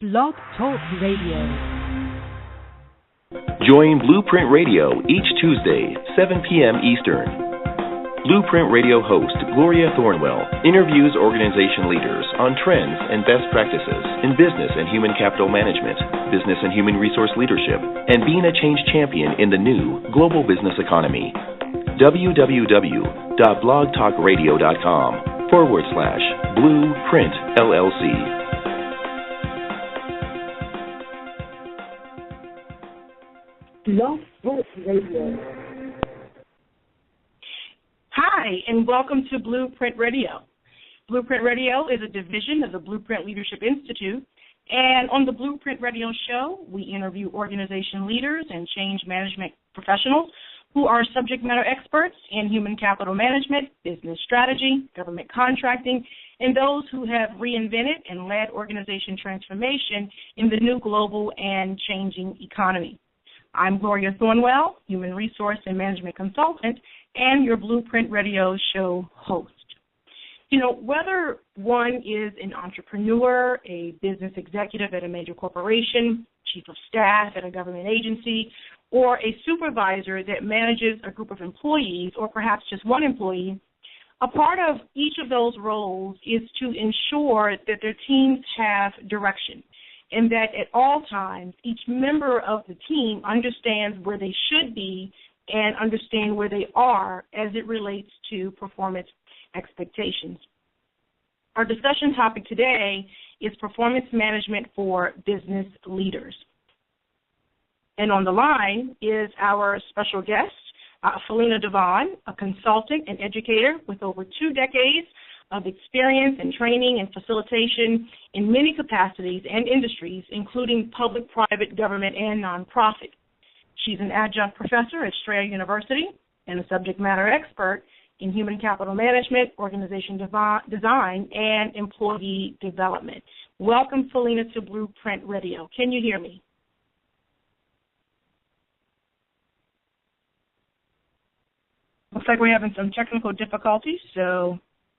Blog Talk Radio. Join BluPrint Radio each Tuesday, 7 p.m. Eastern. BluPrint Radio host Gloria Thornwell interviews organization leaders on trends and best practices in business and human capital management, business and human resource leadership, and being a change champion in the new global business economy. www.blogtalkradio.com/BluPrint LLC. Blog Talk Radio. Hi, and welcome to BluPrint Radio. BluPrint Radio is a division of the BluPrint Leadership Institute, and on the BluPrint Radio show, we interview organization leaders and change management professionals who are subject matter experts in human capital management, business strategy, government contracting, and those who have reinvented and led organization transformation in the new global and changing economy. I'm Gloria Thornwell, Human Resource and Management Consultant, and your BluPrint Radio show host. You know, whether one is an entrepreneur, a business executive at a major corporation, chief of staff at a government agency, or a supervisor that manages a group of employees, or perhaps just one employee, a part of each of those roles is to ensure that their teams have direction, and that at all times each member of the team understands where they should be and understand where they are as it relates to performance expectations. Our discussion topic today is performance management for business leaders. And on the line is our special guest, Philena DeVaughn, a consultant and educator with over 2 decades of experience in training and facilitation in many capacities and industries, including public, private, government, and nonprofit. She's an adjunct professor at Strayer University and a subject matter expert in human capital management, organization design, and employee development. Welcome, Philena, to BluPrint Radio. Can you hear me? Looks like we're having some technical difficulties, so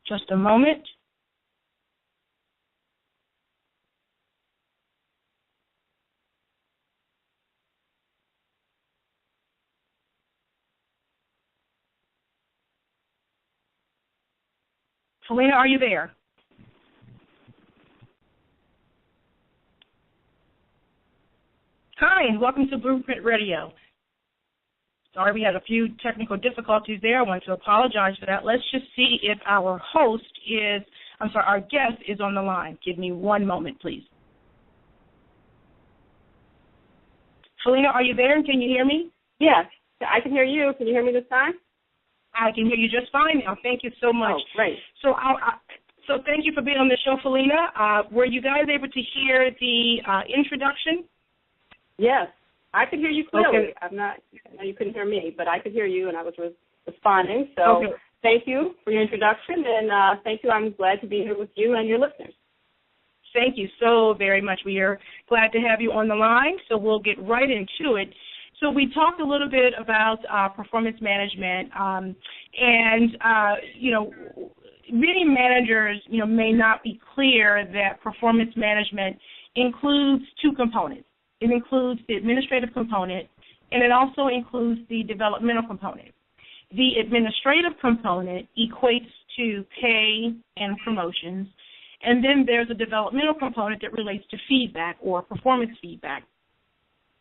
just a moment. Philena, are you there? Hi, and welcome to BluPrint Radio. Sorry, we had a few technical difficulties there. I want to apologize for that. Let's just see if our our guest is on the line. Give me one moment, please. Philena, are you there, and can you hear me? Yes, I can hear you. Can you hear me this time? I can hear you just fine now. Thank you so much. Oh, great. So thank you for being on the show, Philena. Were you guys able to hear the introduction? Yes, I could hear you clearly. Okay. I know you couldn't hear me, but I could hear you, and I was responding. So Thank you for your introduction, and thank you. I'm glad to be here with you and your listeners. Thank you so very much. We are glad to have you on the line, so we'll get right into it. So we talked a little bit about performance management, many managers, may not be clear that performance management includes 2 components. It includes the administrative component, and it also includes the developmental component. The administrative component equates to pay and promotions, and then there's a developmental component that relates to feedback or performance feedback.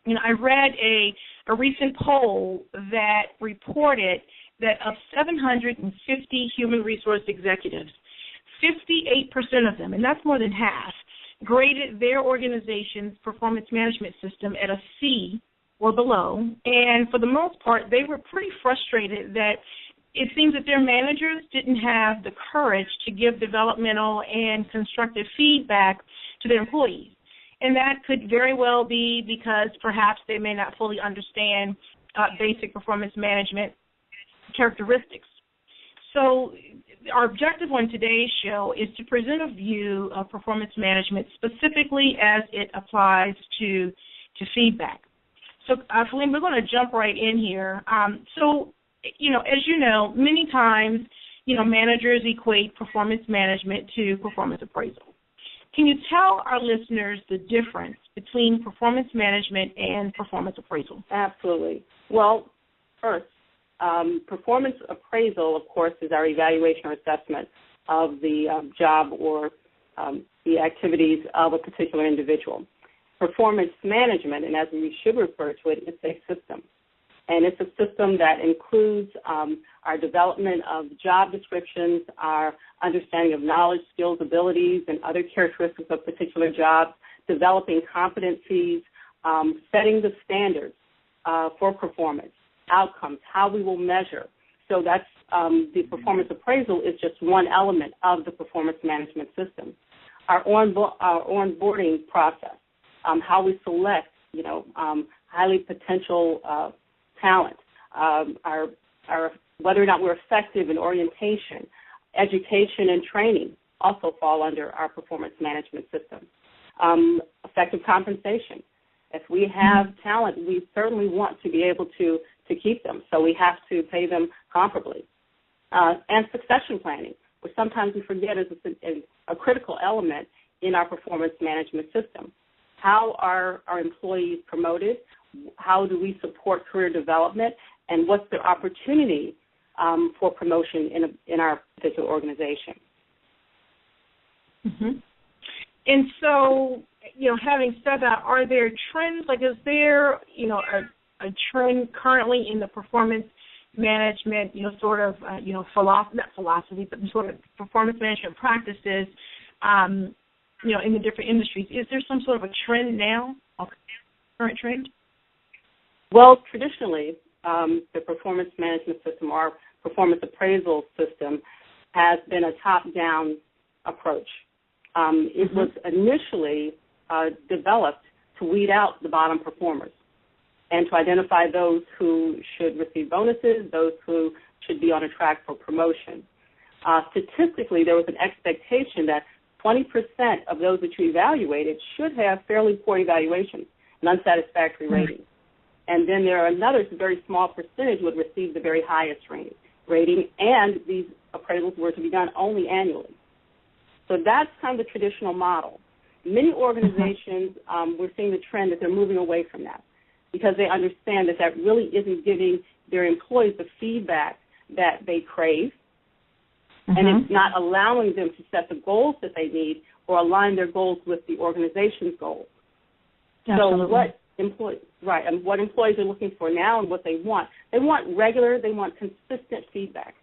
I read a recent poll that reported that of 750 human resource executives, 58% of them, and that's more than half, graded their organization's performance management system at a C or below, and for the most part, they were pretty frustrated that it seems that their managers didn't have the courage to give developmental and constructive feedback to their employees. And that could very well be because perhaps they may not fully understand basic performance management characteristics. So our objective on today's show is to present a view of performance management specifically as it applies to feedback. So, Philena, we're going to jump right in here. As you know, many times, managers equate performance management to performance appraisal. Can you tell our listeners the difference between performance management and performance appraisal? Absolutely. Well, first, performance appraisal, of course, is our evaluation or assessment of the job or the activities of a particular individual. Performance management, and as we should refer to it, it's a system. And it's a system that includes our development of job descriptions, our understanding of knowledge, skills, abilities, and other characteristics of particular jobs, developing competencies, setting the standards for performance, outcomes, how we will measure. So that's the performance appraisal is just one element of the performance management system. Our onboarding process, how we select, highly potential talent, our whether or not we're effective in orientation, education, and training also fall under our performance management system. Effective compensation. If we have talent, we certainly want to be able to keep them, so we have to pay them comparably. And succession planning, which sometimes we forget is a critical element in our performance management system. How are our employees promoted? How do we support career development? And what's their opportunity for promotion in our particular organization? Mm-hmm. And so, having said that, are there trends? Like, is there, a trend currently in the performance management, not philosophy, but sort of performance management practices, in the different industries? Is there some sort of a trend now, a current trend? Well, traditionally, the performance management system or performance appraisal system has been a top-down approach. It was initially developed to weed out the bottom performers and to identify those who should receive bonuses, those who should be on a track for promotion. Statistically, there was an expectation that 20% of those that you evaluated should have fairly poor evaluations and unsatisfactory ratings. And then there are another very small percentage would receive the very highest rating, and these appraisals were to be done only annually. So that's kind of the traditional model. Many organizations, we're seeing the trend that they're moving away from that because they understand that really isn't giving their employees the feedback that they crave, and it's not allowing them to set the goals that they need or align their goals with the organization's goals. Absolutely. So what employees are looking for now and what they want regular, they want consistent feedback,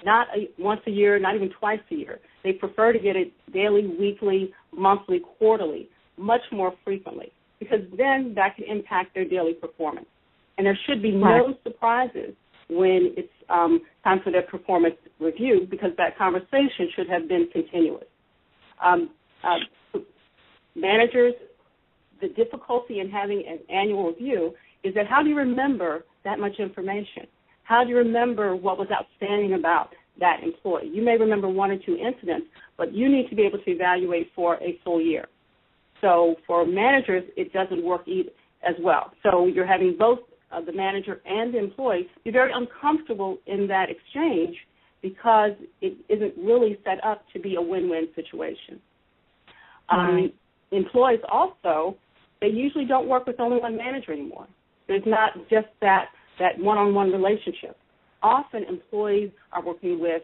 not once a year, not even twice a year. They prefer to get it daily, weekly, monthly, quarterly, much more frequently, because then that can impact their daily performance. And there should be no surprises when it's time for their performance review, because that conversation should have been continuous. Managers, the difficulty in having an annual review is that how do you remember that much information? How do you remember what was outstanding about that employee? You may remember one or two incidents, but you need to be able to evaluate for a full year. So for managers, it doesn't work as well. So you're having both the manager and the employee be very uncomfortable in that exchange because it isn't really set up to be a win-win situation. Employees also, they usually don't work with only one manager anymore. There's not just that one-on-one relationship. Often employees are working with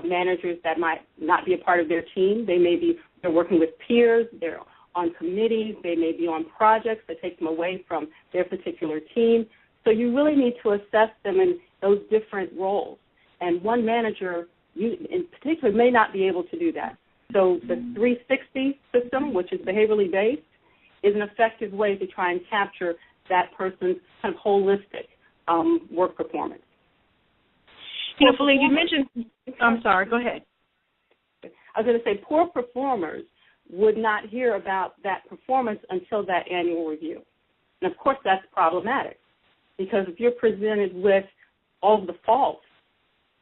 managers that might not be a part of their team. They're working with peers, they're on committees, they may be on projects that take them away from their particular team. So you really need to assess them in those different roles. And one manager, in particular, may not be able to do that. So the 360 system, which is behaviorally based, is an effective way to try and capture that person's kind of holistic work performance. Philena, you mentioned, I'm sorry, go ahead. I was going to say poor performers would not hear about that performance until that annual review. And, of course, that's problematic because if you're presented with all of the faults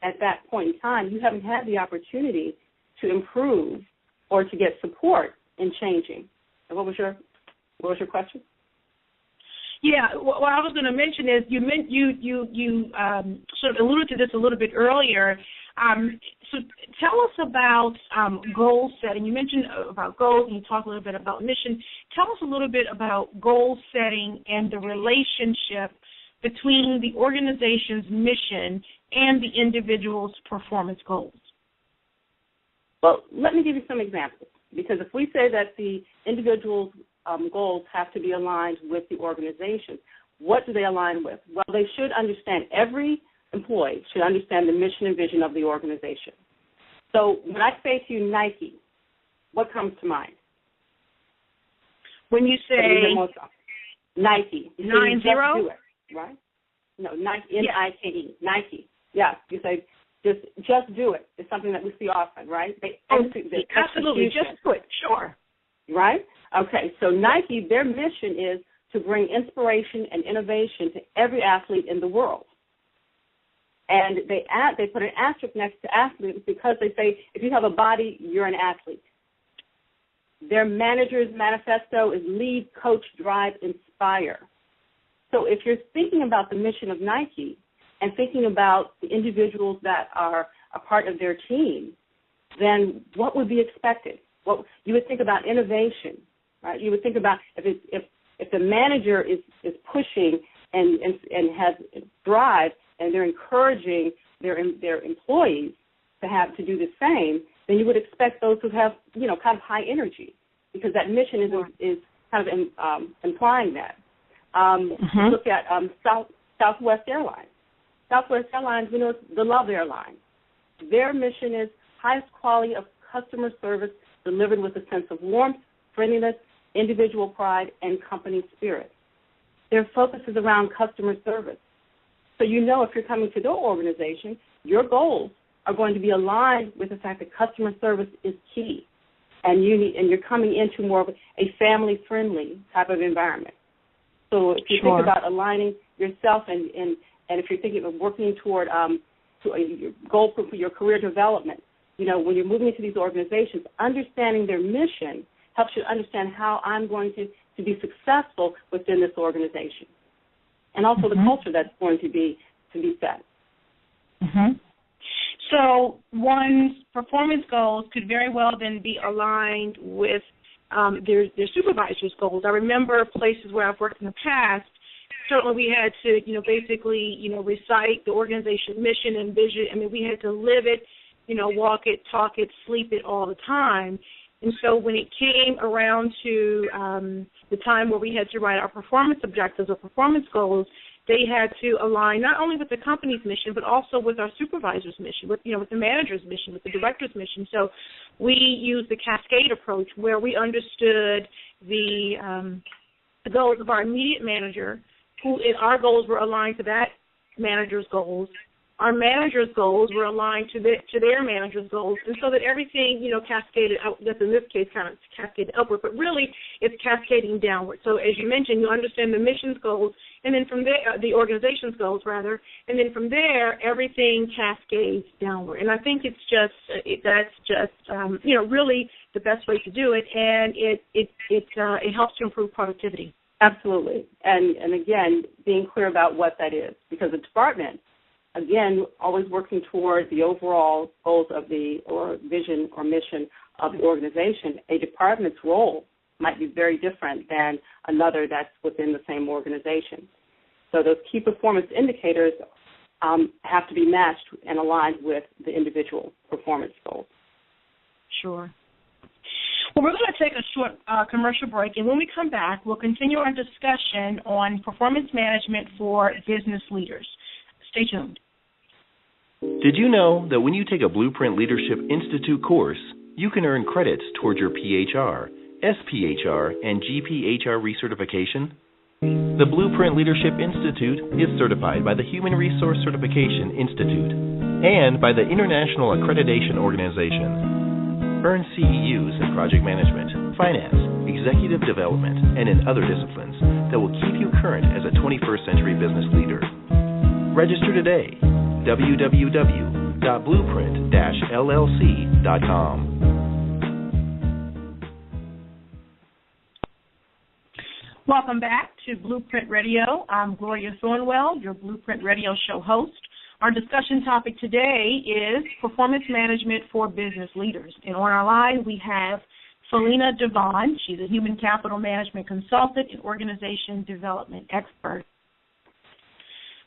at that point in time, you haven't had the opportunity to improve or to get support in changing. And what was your question? Yeah, what I was going to mention is you sort of alluded to this a little bit earlier. So tell us about goal setting. You mentioned about goals, and you talked a little bit about mission. Tell us a little bit about goal setting and the relationship between the organization's mission and the individual's performance goals. Well, let me give you some examples, because if we say that the individual's goals have to be aligned with the organization, what do they align with? Well, they should understand, every employee should understand the mission and vision of the organization. So when I say to you Nike, what comes to mind? When you say Nike, you 90, just do it, right? No, Nike, N-I-K-E, Nike. Yeah, you say just do it. It's something that we see often, right? Absolutely, just do it, sure. Right? Okay, so Nike, their mission is to bring inspiration and innovation to every athlete in the world. And they put an asterisk next to athlete because they say, if you have a body, you're an athlete. Their manager's manifesto is lead, coach, drive, inspire. So if you're thinking about the mission of Nike and thinking about the individuals that are a part of their team, then what would be expected? Well, you would think about innovation, right? You would think about if the manager is pushing and has drive, and they're encouraging their employees to do the same, then you would expect those who have, kind of high energy, because that mission is kind of implying that. Look at Southwest Airlines. Southwest Airlines, we know it's the love airline. Their mission is highest quality of customer service delivered with a sense of warmth, friendliness, individual pride, and company spirit. Their focus is around customer service. So if you're coming to their organization, your goals are going to be aligned with the fact that customer service is key, and you're coming into more of a family-friendly type of environment. So if you think about aligning yourself and if you're thinking of working toward your goal for your career development, when you're moving into these organizations, understanding their mission helps you understand how I'm going to be successful within this organization. And also the culture that's going to be set. So one's performance goals could very well then be aligned with their supervisor's goals. I remember places where I've worked in the past, certainly we had to, basically, recite the organization's mission and vision. I mean, we had to live it, walk it, talk it, sleep it all the time. And so when it came around to the time where we had to write our performance objectives or performance goals, they had to align not only with the company's mission, but also with our supervisor's mission, with the manager's mission, with the director's mission. So we used the cascade approach where we understood the goals of our immediate manager, our goals were aligned to that manager's goals. Our manager's goals were aligned to their manager's goals, and so that everything, cascaded out. That's in this case kind of cascaded upward, but really it's cascading downward. So as you mentioned, you understand the mission's goals, and then from there, the organization's goals rather, and then from there, everything cascades downward. And I think that's just really the best way to do it, and it helps to improve productivity. Absolutely, and again, being clear about what that is, because the department, again, always working toward the overall goals of or vision or mission of the organization. A department's role might be very different than another that's within the same organization. So those key performance indicators have to be matched and aligned with the individual performance goals. Sure. Well, we're going to take a short commercial break, and when we come back, we'll continue our discussion on performance management for business leaders. Stay tuned. Did you know that when you take a BluPrint Leadership Institute course, you can earn credits toward your PHR, SPHR, and GPHR recertification? The BluPrint Leadership Institute is certified by the Human Resource Certification Institute and by the International Accreditation Organization. Earn CEUs in project management, finance, executive development, and in other disciplines that will keep you current as a 21st century business leader. Register today. www.blueprint-llc.com. Welcome back to BluPrint Radio. I'm Gloria Thornwell, your BluPrint Radio show host. Our discussion topic today is performance management for business leaders. And on our line, we have Philena DeVaughn. She's a human capital management consultant and organization development expert.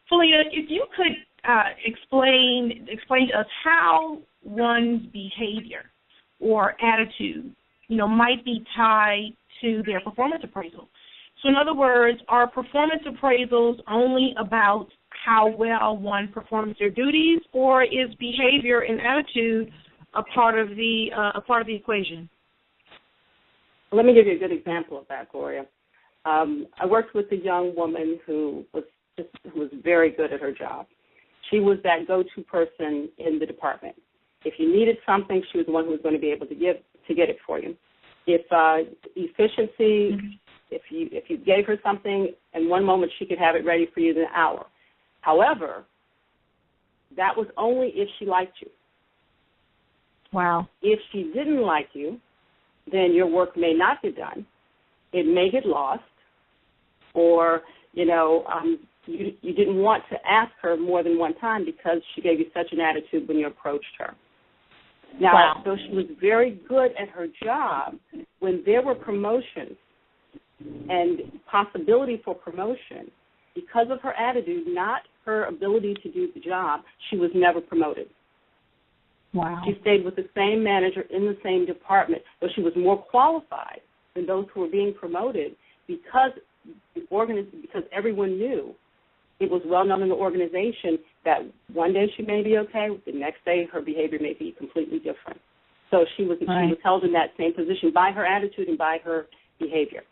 Philena, if you could explain to us how one's behavior or attitude, might be tied to their performance appraisal. So in other words, are performance appraisals only about how well one performs their duties, or is behavior and attitude a part of the equation? Let me give you a good example of that, Gloria. I worked with a young woman who was very good at her job. She was that go-to person in the department. If you needed something, she was the one who was going to be able to get it for you. If efficiency, if you gave her something in one moment, she could have it ready for you in an hour. However, that was only if she liked you. Wow. If she didn't like you, then your work may not get done. It may get lost, or you didn't want to ask her more than one time because she gave you such an attitude when you approached her. Now, wow. So she was very good at her job. When there were promotions and possibility for promotion, because of her attitude, not her ability to do the job, she was never promoted. Wow. She stayed with the same manager in the same department, though she was more qualified than those who were being promoted because everyone knew. It was well known in the organization that one day she may be okay, the next day her behavior may be completely different. So she was held in that same position by her attitude and by her behavior.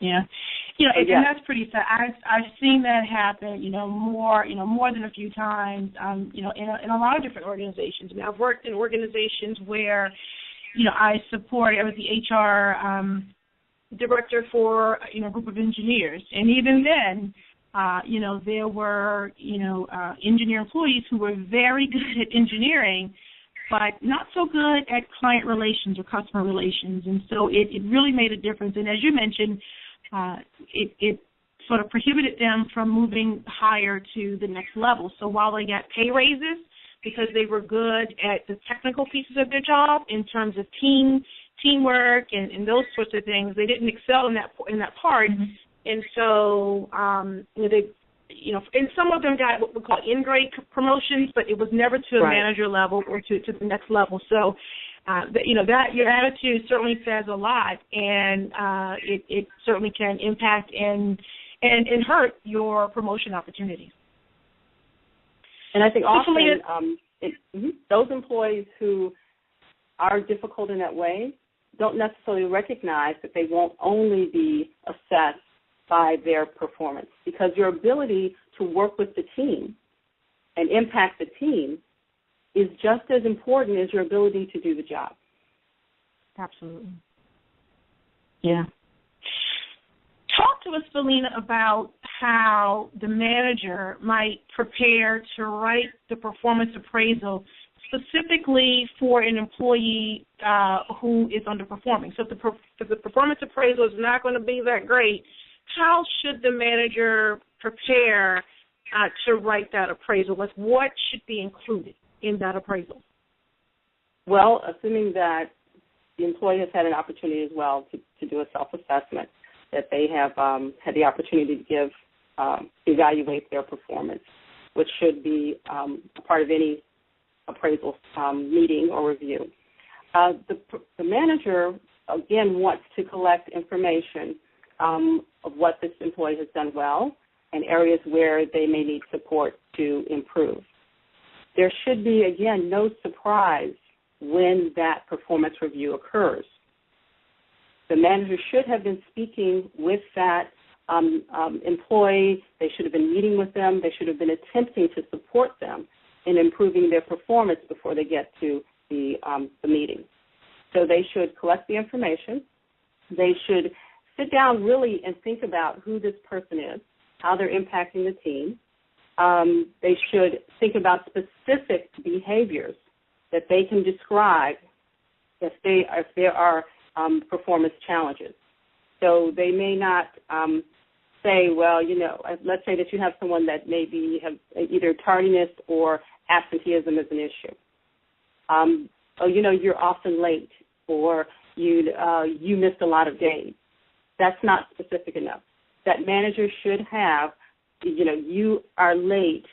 Yeah, and that's pretty sad. I've seen that happen, more than a few times, in a lot of different organizations. I mean, I've worked in organizations where, I was the HR director for a group of engineers, and even then, there were engineer employees who were very good at engineering, but not so good at client relations or customer relations, and so it really made a difference. And as you mentioned, it sort of prohibited them from moving higher to the next level. So while they got pay raises because they were good at the technical pieces of their job in terms of teamwork and those sorts of things, they didn't excel in that part. Mm-hmm. And so and some of them got what we call in-grade promotions, but it was never to a manager level or to the next level. So that your attitude certainly says a lot, and it certainly can impact and hurt your promotion opportunities. And I think often those employees who are difficult in that way don't necessarily recognize that they won't only be assessed by their performance, because your ability to work with the team and impact the team is just as important as your ability to do the job. Absolutely. Yeah. Talk to us, Philena, about how the manager might prepare to write the performance appraisal specifically for an employee who is underperforming. So if the performance appraisal is not going to be that great, how should the manager prepare to write that appraisal? Like, what should be included in that appraisal? Well, assuming that the employee has had an opportunity as well to do a self-assessment, that they have had the opportunity to evaluate their performance, which should be a part of any appraisal meeting or review. The manager, again, wants to collect information of what this employee has done well and areas where they may need support to improve. There should be, again, no surprise when that performance review occurs. The manager should have been speaking with that employee. They should have been meeting with them. They should have been attempting to support them in improving their performance before they get to the meeting. So they should collect the information. They should sit down really and think about who this person is, how they're impacting the team. They should think about specific behaviors that they can describe if there are performance challenges. So they may not say, well, let's say that you have someone that maybe have either tardiness or absenteeism is an issue. You're often late, or you missed a lot of days. That's not specific enough. That manager should have, you are late,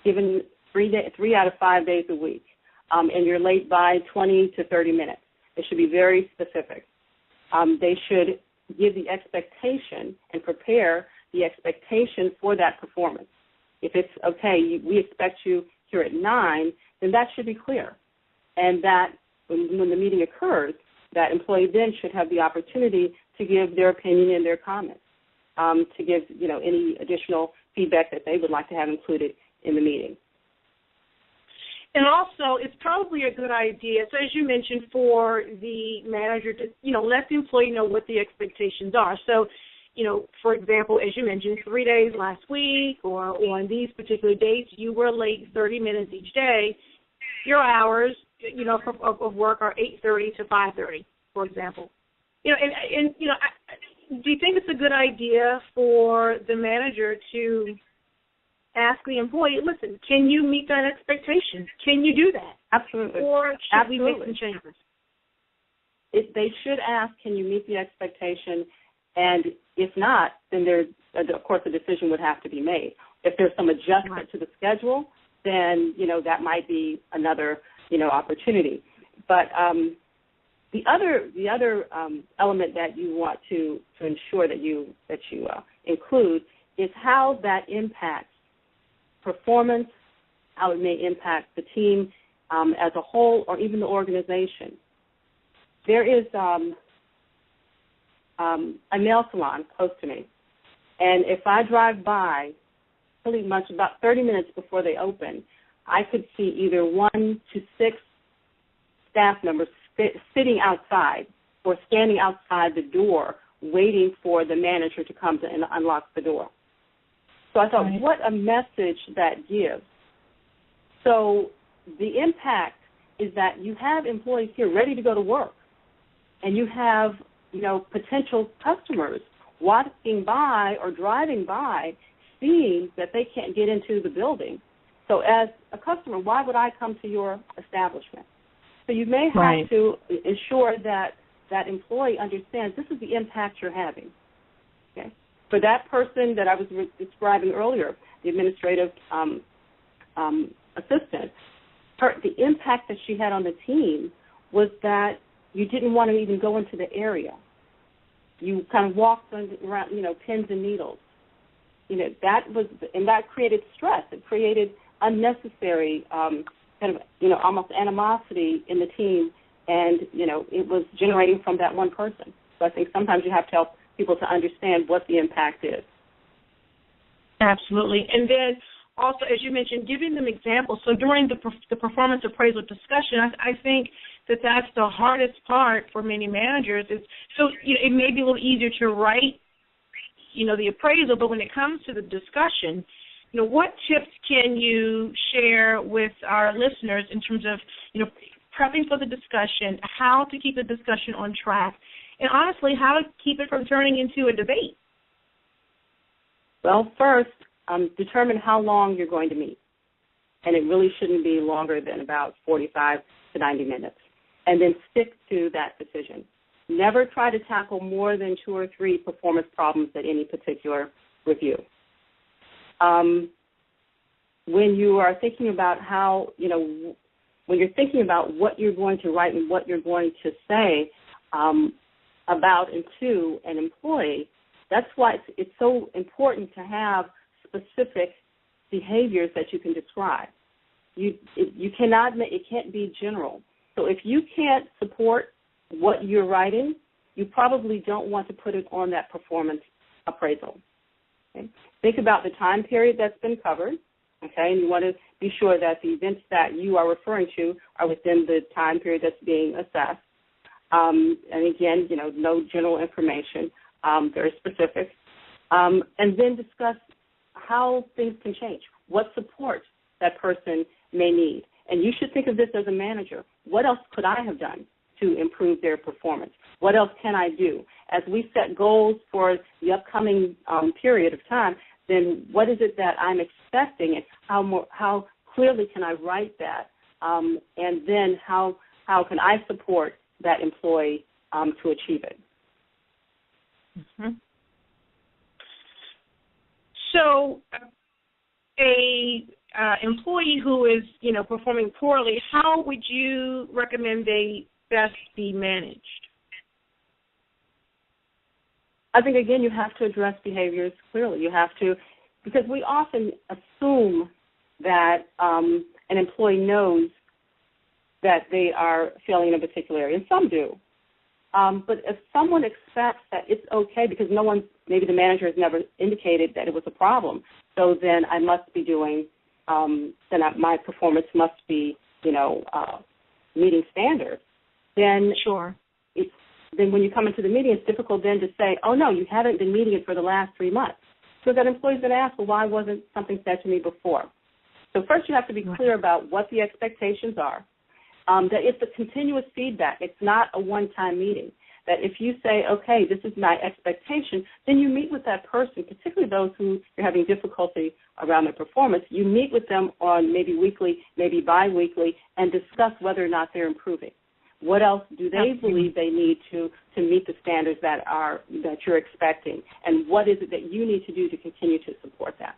given 3 out of 5 days a week, and you're late by 20 to 30 minutes. It should be very specific. They should give the expectation and prepare the expectation for that performance. If it's, okay, we expect you here at 9, then that should be clear. And that when the meeting occurs, that employee then should have the opportunity to give their opinion and their comments, to give, any additional feedback that they would like to have included in the meeting. And also, it's probably a good idea, so as you mentioned, for the manager to, let the employee know what the expectations are. So, for example, as you mentioned, 3 days last week or on these particular dates, you were late 30 minutes each day. Your hours, of work are 8:30 to 5:30, for example. Do you think it's a good idea for the manager to ask the employee, listen, can you meet that expectation? Can you do that? Absolutely. Or should we make some changes? They should ask, can you meet the expectation? And if not, then of course, a decision would have to be made. If there's some adjustment to the schedule, then, that might be another, opportunity. But the other element that you want to ensure that you include is how that impacts performance, how it may impact the team as a whole, or even the organization. There is a nail salon close to me, and if I drive by pretty much about 30 minutes before they open, I could see either 1 to 6 staff members sitting outside or standing outside the door waiting for the manager to come and unlock the door. So I thought, right, what a message that gives. So the impact is that you have employees here ready to go to work, and you have, potential customers walking by or driving by, seeing that they can't get into the building. So as a customer, why would I come to your establishment? So you may have to ensure that that employee understands this is the impact you're having. Okay. For that person that I was describing earlier, the administrative assistant, the impact that she had on the team was that you didn't want to even go into the area. You kind of walked around, pins and needles. That created stress. It created unnecessary almost animosity in the team, and, it was generating from that one person. So I think sometimes you have to help people to understand what the impact is. Absolutely. And then also, as you mentioned, giving them examples. So during the performance appraisal discussion, I think that's the hardest part for many managers. It may be a little easier to write, the appraisal, but when it comes to the discussion, what tips can you share with our listeners in terms of, prepping for the discussion, how to keep the discussion on track, and honestly, how to keep it from turning into a debate? Well, first, determine how long you're going to meet, and it really shouldn't be longer than about 45 to 90 minutes, and then stick to that decision. Never try to tackle more than 2 or 3 performance problems at any particular review. When you are thinking about how, when you're thinking about what you're going to write and what you're going to say about and to an employee, that's why it's so important to have specific behaviors that you can describe. It can't be general. So if you can't support what you're writing, you probably don't want to put it on that performance appraisal. Okay? Think about the time period that's been covered, okay, and you want to be sure that the events that you are referring to are within the time period that's being assessed. And again, no general information, very specific. And then discuss how things can change, what support that person may need. And you should think of this as a manager. What else could I have done to improve their performance? What else can I do? As we set goals for the upcoming period of time, then what is it that I'm expecting, and how clearly can I write that? And then how can I support that employee to achieve it? Mm-hmm. So, a employee who is, performing poorly, how would you recommend they best be managed? I think, again, you have to address behaviors clearly. You have to, because we often assume that an employee knows that they are failing in a particular area, and some do. But if someone expects that it's okay because maybe the manager has never indicated that it was a problem, so then I must be doing, my performance must be, meeting standards, then sure. Then when you come into the meeting, it's difficult then to say, oh, no, you haven't been meeting it for the last 3 months. So that employee's going to ask, well, why wasn't something said to me before? So first you have to be clear about what the expectations are, that it's a continuous feedback. It's not a one-time meeting. That if you say, okay, this is my expectation, then you meet with that person, particularly those who are having difficulty around their performance. You meet with them on maybe weekly, maybe biweekly, and discuss whether or not they're improving. What else do they believe they need to meet the standards that you're expecting? And what is it that you need to do to continue to support that?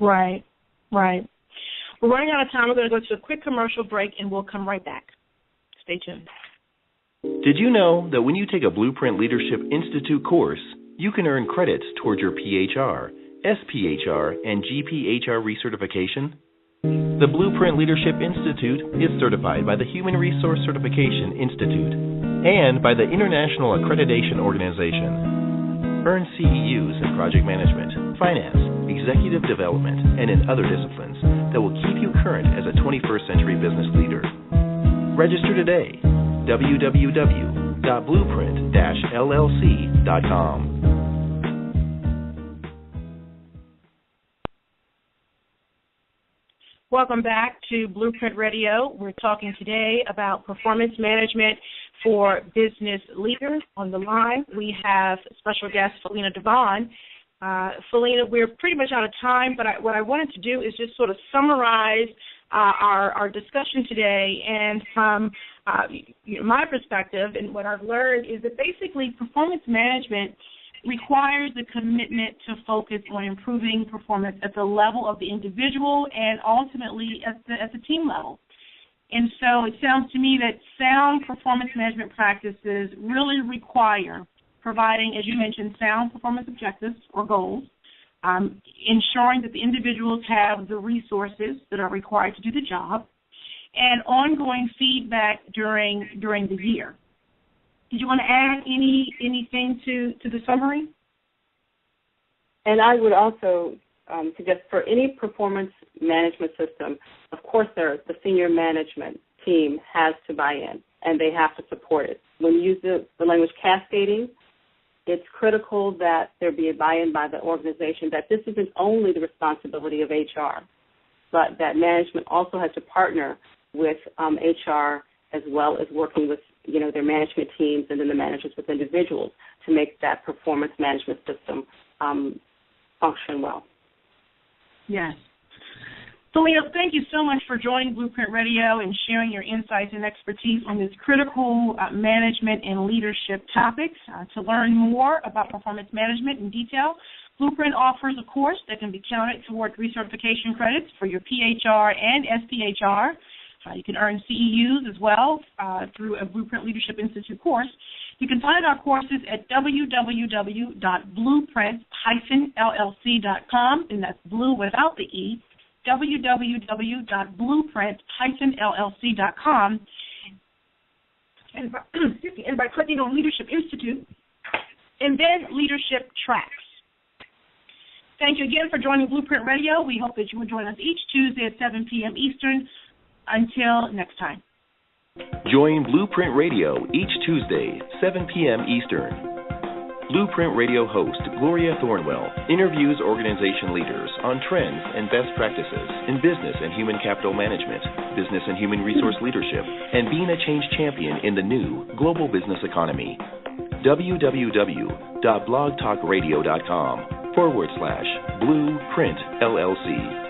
Right. We're running out of time. We're going to go to a quick commercial break, and we'll come right back. Stay tuned. Did you know that when you take a BluPrint Leadership Institute course, you can earn credits toward your PHR, SPHR, and GPHR recertification? The BluPrint Leadership Institute is certified by the Human Resource Certification Institute and by the International Accreditation Organization. Earn CEUs in project management, finance, executive development, and in other disciplines that will keep you current as a 21st century business leader. Register today. www.blueprint-llc.com. Welcome back to BluPrint Radio. We're talking today about performance management for business leaders. On the line, we have special guest Philena DeVaughn. Philena, we're pretty much out of time, but what I wanted to do is just sort of summarize our discussion today. And from my perspective and what I've learned is that basically performance management requires the commitment to focus on improving performance at the level of the individual and ultimately at the team level. And so it sounds to me that sound performance management practices really require providing, as you mentioned, sound performance objectives or goals, ensuring that the individuals have the resources that are required to do the job, and ongoing feedback during the year. Did you want to add anything to the summary? And I would also suggest for any performance management system, of course, the senior management team has to buy in, and they have to support it. When you use the language cascading, it's critical that there be a buy-in by the organization, that this isn't only the responsibility of HR, but that management also has to partner with HR as well as working with their management teams and then the managers with individuals to make that performance management system function well. Yes. Philena, thank you so much for joining BluPrint Radio and sharing your insights and expertise on this critical management and leadership topics. To learn more about performance management in detail, BluPrint offers a course that can be counted toward recertification credits for your PHR and SPHR. You can earn CEUs as well through a BluPrint Leadership Institute course. You can find our courses at www.blueprint-llc.com, and that's blue without the E, www.blueprint-llc.com. And by clicking on Leadership Institute, and then Leadership Tracks. Thank you again for joining BluPrint Radio. We hope that you will join us each Tuesday at 7 p.m. Eastern. Until next time. Join BluPrint Radio each Tuesday, 7 p.m. Eastern. BluPrint Radio host Gloria Thornwell interviews organization leaders on trends and best practices in business and human capital management, business and human resource leadership, and being a change champion in the new global business economy. www.blogtalkradio.com/BluPrint LLC.